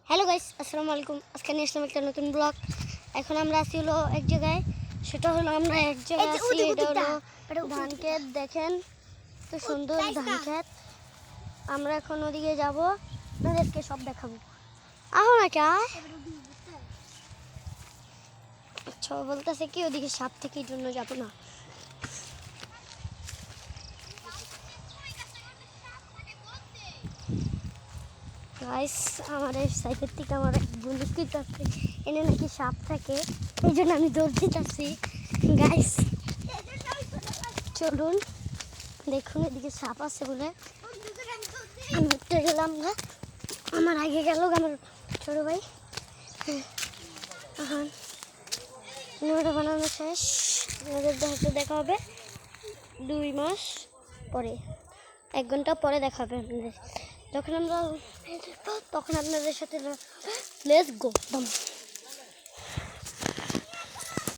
Hello guys, আসসালামু আলাইকুম। আজকে নিয়ে আসলাম একটা নতুন ব্লগ। এখন আমরা আছি হলো এক জায়গায়, সেটা হলো আমরা এক জায়গায় আছি, এটা হলো ধান ক্ষেত। দেখেন তো সুন্দর ধান ক্ষেত। আমরা এখন ওদিকে যাব, আপনাদেরকে সব দেখাবো। আহ না কে আচ্ছা বলতেছে কি ওদিকে সাপ থেকে, এই জন্য যাবো না। গাইস, আমার এই সাইডের থেকে আমার এক বন্ধু আছে, এনে নাকি সাপ থাকে, এই জন্য আমি দৌড় দিতেছি। গাইস চলুন দেখুন, এদিকে সাপ আছে বলে আমি উঠতে গেলাম না। আমার আগে গেল আমার ছোটো ভাই। এখন নোটা বানানো শেষ। আমাদের হয়তো দেখা হবে 2 মাস পরে, 1 ঘন্টা পরে দেখা হবে আপনাদের। যখন আমরা তখন আপনাদের সাথে লেটস গো।